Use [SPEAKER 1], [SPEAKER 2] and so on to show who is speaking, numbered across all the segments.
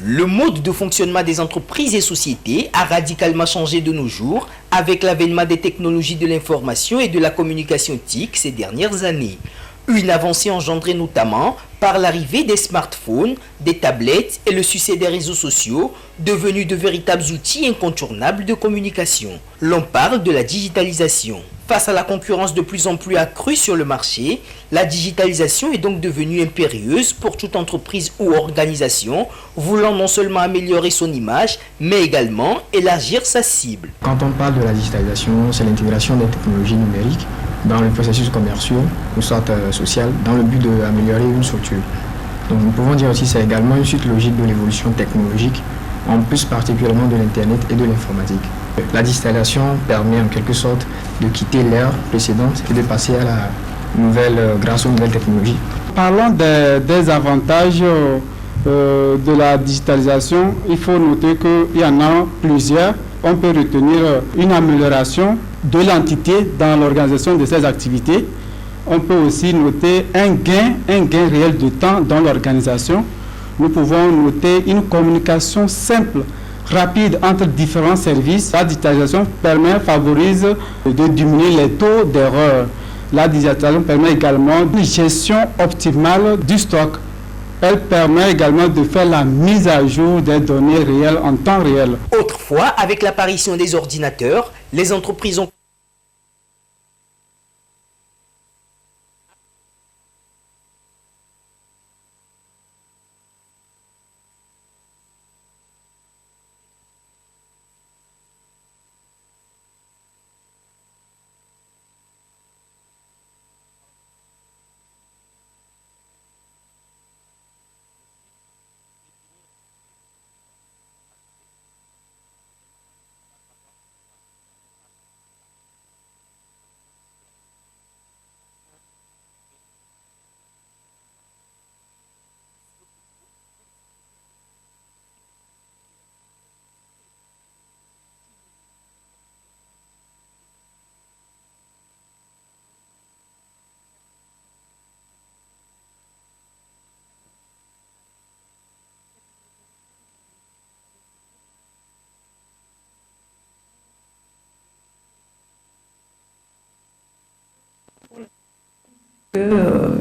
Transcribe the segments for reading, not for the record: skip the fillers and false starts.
[SPEAKER 1] Le mode de fonctionnement des entreprises et sociétés a radicalement changé de nos jours avec l'avènement des technologies de l'information et de la communication TIC ces dernières années. Une avancée engendrée notamment par l'arrivée des smartphones, des tablettes et le succès des réseaux sociaux, devenus de véritables outils incontournables de communication. L'on parle de la digitalisation. Face à la concurrence de plus en plus accrue sur le marché, la digitalisation est donc devenue impérieuse pour toute entreprise ou organisation voulant non seulement améliorer son image, mais également élargir sa cible.
[SPEAKER 2] Quand on parle de la digitalisation, c'est l'intégration des technologies numériques dans les processus commerciaux ou soit social dans le but d'améliorer une structure. Donc nous pouvons dire aussi que c'est également une suite logique de l'évolution technologique, en plus particulièrement de l'Internet et de l'informatique. La digitalisation permet en quelque sorte de quitter l'ère précédente et de passer à la nouvelle grâce aux nouvelles technologies.
[SPEAKER 3] Parlons des avantages de la digitalisation. Il faut noter qu'il y en a plusieurs. On peut retenir une amélioration de l'entité dans l'organisation de ses activités. On peut aussi noter un gain réel de temps dans l'organisation. Nous pouvons noter une communication simple, rapide entre différents services. La digitalisation favorise de diminuer les taux d'erreur. La digitalisation permet également une gestion optimale du stock. Elle permet également de faire la mise à jour des données réelles en temps réel.
[SPEAKER 1] Autrefois, avec l'apparition des ordinateurs, les entreprises ont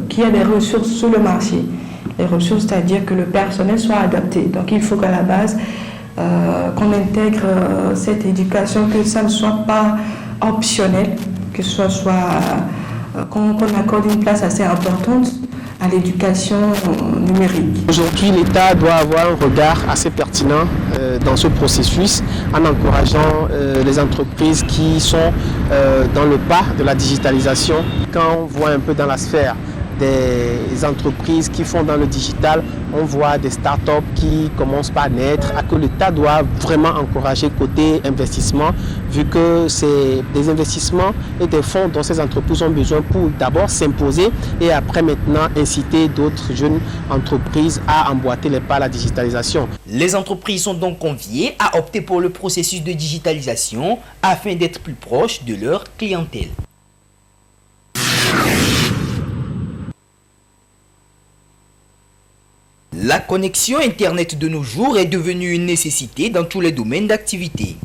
[SPEAKER 4] qu'il y a des ressources sur le marché. Les ressources, c'est-à-dire que le personnel soit adapté. Donc il faut qu'à la base, qu'on intègre cette éducation, que ça ne soit pas optionnel, que ce soit qu'on accorde une place assez importante à l'éducation numérique.
[SPEAKER 5] Aujourd'hui, l'État doit avoir un regard assez pertinent dans ce processus en encourageant les entreprises qui sont dans le pas de la digitalisation. Quand on voit un peu dans la sphère des entreprises qui font dans le digital, on voit des startups qui commencent par naître, à que l'État doit vraiment encourager côté investissement, vu que c'est des investissements et des fonds dont ces entreprises ont besoin pour d'abord s'imposer et après maintenant inciter d'autres jeunes entreprises à emboîter les pas à la digitalisation.
[SPEAKER 1] Les entreprises sont donc conviées à opter pour le processus de digitalisation afin d'être plus proches de leur clientèle. La connexion Internet de nos jours est devenue une nécessité dans tous les domaines d'activité,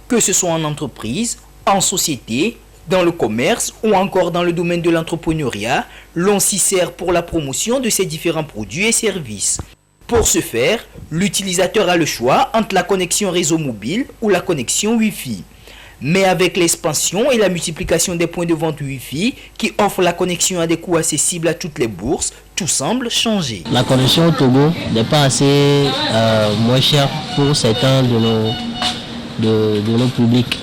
[SPEAKER 1] que ce soit en entreprise, en société, dans le commerce ou encore dans le domaine de l'entrepreneuriat. L'on s'y sert pour la promotion de ces différents produits et services. Pour ce faire, l'utilisateur a le choix entre la connexion réseau mobile ou la connexion Wi-Fi. Mais avec l'expansion et la multiplication des points de vente Wi-Fi qui offrent la connexion à des coûts accessibles à toutes les bourses, tout semble changer.
[SPEAKER 6] La connexion au Togo n'est pas assez moins chère pour certains de nos publics.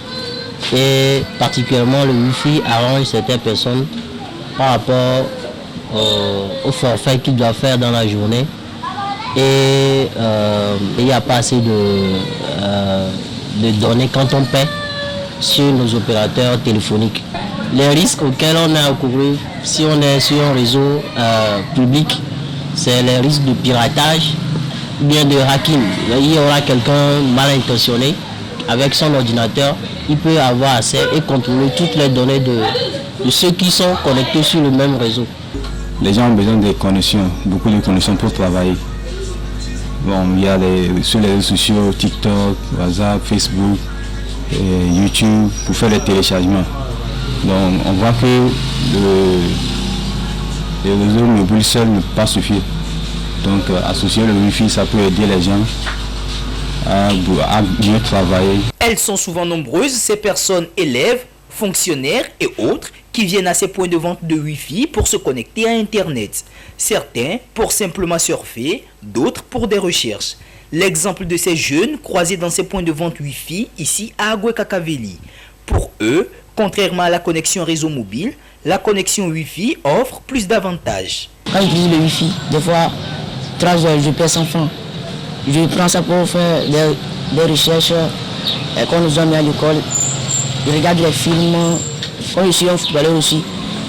[SPEAKER 6] Et particulièrement le Wi-Fi arrange certaines personnes par rapport au forfait qu'ils doivent faire dans la journée. Et il n'y a pas assez de données quand on paie sur nos opérateurs téléphoniques. Les risques auxquels on a couru si on est sur un réseau public, c'est les risques de piratage ou bien de hacking. Il y aura quelqu'un mal intentionné avec son ordinateur, il peut avoir accès et contrôler toutes les données de ceux qui sont connectés sur le même réseau.
[SPEAKER 7] Les gens ont besoin de connexions, beaucoup de connexions pour travailler. Bon, il y a sur les réseaux sociaux, TikTok, WhatsApp, Facebook, YouTube, pour faire les téléchargements. Donc on voit que le réseau mobile seul ne peut pas suffire. Donc associer le Wi-Fi, ça peut aider les gens à mieux travailler.
[SPEAKER 1] Elles sont souvent nombreuses, ces personnes, élèves, fonctionnaires et autres, qui viennent à ces points de vente de Wi-Fi pour se connecter à Internet. Certains pour simplement surfer, d'autres pour des recherches. L'exemple de ces jeunes croisés dans ces points de vente Wi-Fi ici à Agoué-Kakaveli. Pour eux, contrairement à la connexion réseau mobile, la connexion Wi-Fi offre plus d'avantages.
[SPEAKER 8] Quand j'utilise le Wi-Fi, des fois, 3 heures, je perds 100 francs. Je prends ça pour faire des recherches qu'on nous a mis à l'école. Je regarde les films. Quand je suis un footballeur aussi,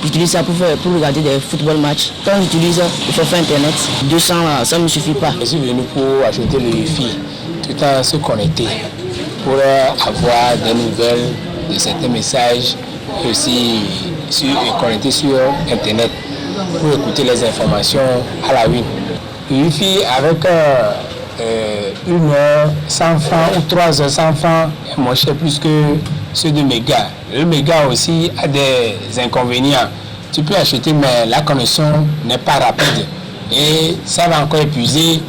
[SPEAKER 8] j'utilise ça pour regarder des football matchs. Quand j'utilise, je fais Internet. 200 là, ça ne me suffit pas.
[SPEAKER 5] Je suis venu pour acheter le Wi-Fi, tout en se connecter, pour avoir des nouvelles de certains messages, et aussi connecter sur Internet, pour écouter les informations à la une. Le Wi-Fi avec 1 heure 100 francs ou 3 heures 100 francs est moins cher plus que ceux de méga. Le méga aussi a des inconvénients. Tu peux acheter mais la connexion n'est pas rapide et ça va encore épuiser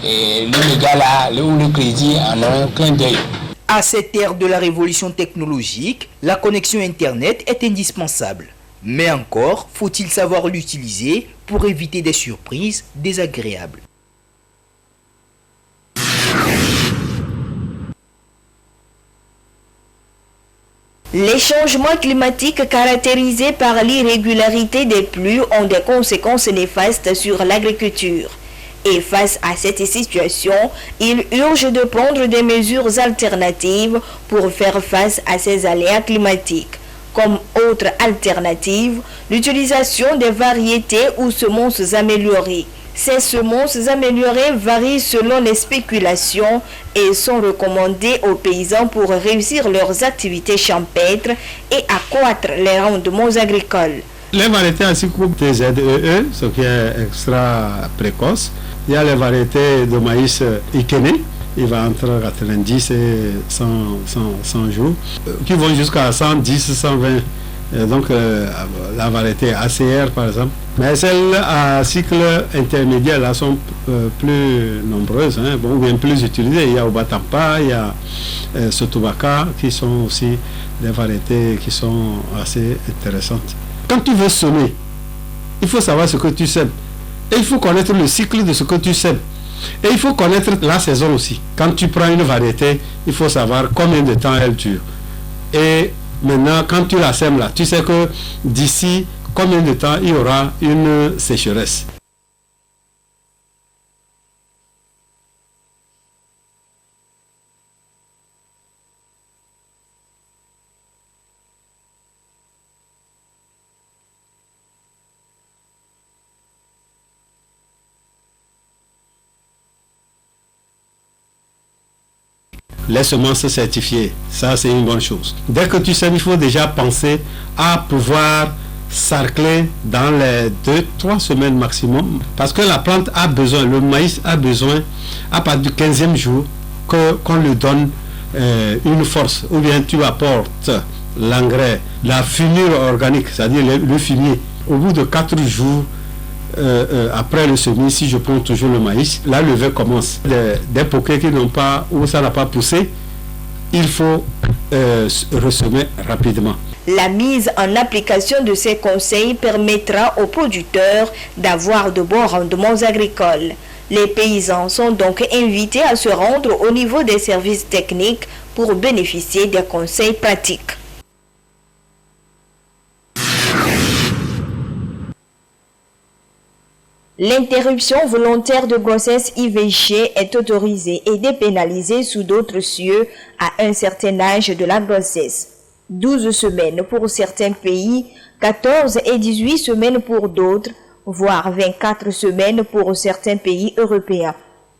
[SPEAKER 5] le méga là ou le crédit en un clin d'œil.
[SPEAKER 1] À cette ère de la révolution technologique, la connexion Internet est indispensable. Mais encore, faut-il savoir l'utiliser pour éviter des surprises désagréables.
[SPEAKER 9] Les changements climatiques caractérisés par l'irrégularité des pluies ont des conséquences néfastes sur l'agriculture. Et face à cette situation, il urge de prendre des mesures alternatives pour faire face à ces aléas climatiques. Comme autre alternative, l'utilisation des variétés ou semences améliorées. Ces semences améliorées varient selon les spéculations et sont recommandées aux paysans pour réussir leurs activités champêtres et accroître les rendements agricoles.
[SPEAKER 3] Les variétés ainsi coupe TZEE, ce qui est extra précoce. Il y a les variétés de maïs Ikene, il va entre 90 et 100 jours, qui vont jusqu'à 110, 120. Donc la variété ACR par exemple. Mais celles à cycle intermédiaire là sont plus nombreuses, hein, ou bien plus utilisées. Il y a Obatampa, il y a Sotobaka qui sont aussi des variétés qui sont assez intéressantes. Quand tu veux semer, il faut savoir ce que tu sèmes. Et il faut connaître le cycle de ce que tu sèmes. Et il faut connaître la saison aussi. Quand tu prends une variété, il faut savoir combien de temps elle dure. Et maintenant, quand tu la sèmes là, tu sais que d'ici combien de temps il y aura une sécheresse. Les semences certifiées, ça c'est une bonne chose. Dès que tu sais, il faut déjà penser à pouvoir sarcler dans les 2-3 semaines maximum. Parce que la plante a besoin, le maïs a besoin, à partir du 15e jour, qu'on lui donne une force. Ou bien tu apportes l'engrais, la fumure organique, c'est-à-dire le fumier. Au bout de 4 jours, après le semis, si je prends toujours le maïs, la levée commence. Des poquets qui n'ont pas, où ça n'a pas poussé, il faut ressemer rapidement.
[SPEAKER 9] La mise en application de ces conseils permettra aux producteurs d'avoir de bons rendements agricoles. Les paysans sont donc invités à se rendre au niveau des services techniques pour bénéficier des conseils pratiques. L'interruption volontaire de grossesse IVG est autorisée et dépénalisée sous d'autres cieux à un certain âge de la grossesse. 12 semaines pour certains pays, 14 et 18 semaines pour d'autres, voire 24 semaines pour certains pays européens.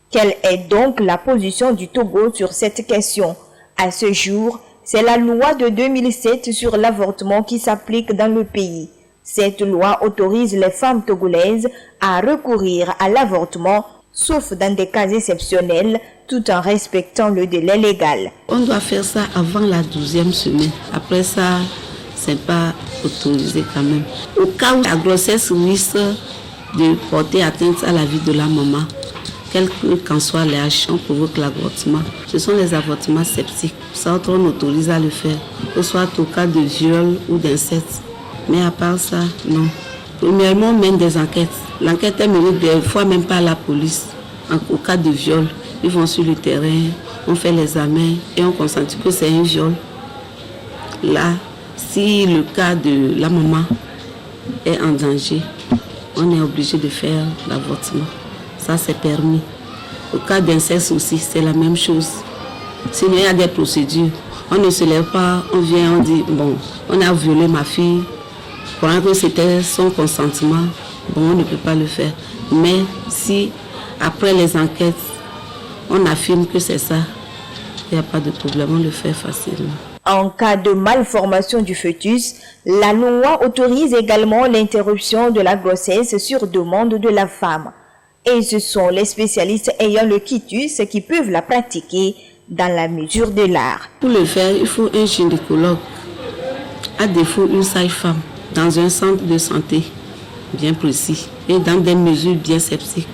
[SPEAKER 9] Quelle est donc la position du Togo sur cette question? À ce jour, c'est la loi de 2007 sur l'avortement qui s'applique dans le pays. Cette loi autorise les femmes togolaises à recourir à l'avortement sauf dans des cas exceptionnels, tout en respectant le délai légal.
[SPEAKER 10] On doit faire ça avant la 12e semaine. Après ça, c'est pas autorisé quand même. Au cas où la grossesse risque de porter atteinte à la vie de la maman, quelle qu'en soit l'action provoque l'avortement. Ce sont les avortements septiques. Ça, on autorise à le faire, que ce soit au cas de viol ou d'inceste. Mais à part ça, non. Premièrement, on mène des enquêtes. L'enquête est menée des fois même par la police. Au cas de viol, ils vont sur le terrain, on fait l'examen et on constate que c'est un viol. Là, si le cas de la maman est en danger, on est obligé de faire l'avortement. Ça, c'est permis. Au cas d'inceste aussi, c'est la même chose. Sinon, il y a des procédures. On ne se lève pas, on vient, on dit, bon, on a violé ma fille. Pendant que c'était son consentement, bon, on ne peut pas le faire. Mais si, après les enquêtes, on affirme que c'est ça, il n'y a pas de problème, on le fait facilement.
[SPEAKER 9] En cas de malformation du fœtus, la loi autorise également l'interruption de la grossesse sur demande de la femme. Et ce sont les spécialistes ayant le quitus qui peuvent la pratiquer dans la mesure de l'art.
[SPEAKER 10] Pour le faire, il faut un gynécologue, à défaut une sage-femme, dans un centre de santé bien précis et dans des mesures bien sceptiques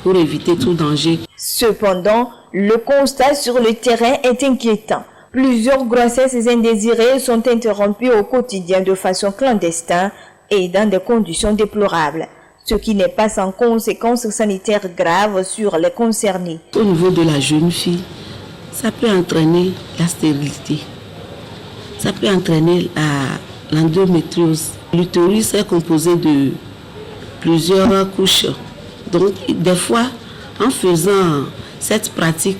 [SPEAKER 10] pour éviter tout danger.
[SPEAKER 9] Cependant, le constat sur le terrain est inquiétant. Plusieurs grossesses indésirées sont interrompues au quotidien de façon clandestine et dans des conditions déplorables, ce qui n'est pas sans conséquences sanitaires graves sur les concernés.
[SPEAKER 10] Au niveau de la jeune fille, ça peut entraîner la stérilité, ça peut entraîner l'endométriose. L'utérus est composé de plusieurs couches. Donc, des fois, en faisant cette pratique,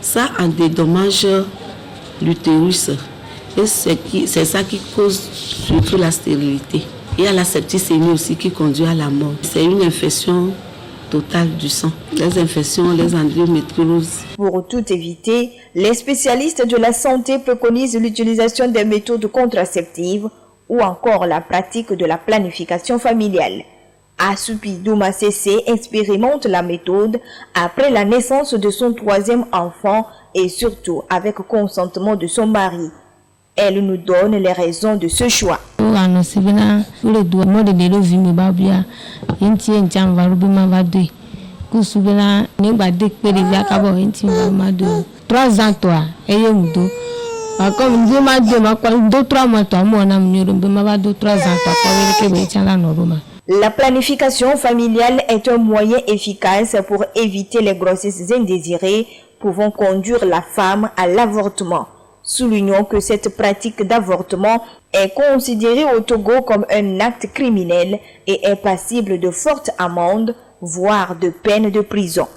[SPEAKER 10] ça en dédommage l'utérus. Et c'est ça qui cause surtout la stérilité. Il y a la septicémie aussi qui conduit à la mort. C'est une infection totale du sang. Les infections, les endométrioses.
[SPEAKER 9] Pour tout éviter, les spécialistes de la santé préconisent l'utilisation des méthodes contraceptives ou encore la pratique de la planification familiale. Assoupi Douma Sessé expérimente la méthode après la naissance de son 3e enfant et surtout avec consentement de son mari. Elle nous donne les raisons de ce choix. La planification familiale est un moyen efficace pour éviter les grossesses indésirées pouvant conduire la femme à l'avortement. Soulignons que cette pratique d'avortement est considérée au Togo comme un acte criminel et est passible de fortes amendes, voire de peine de prison.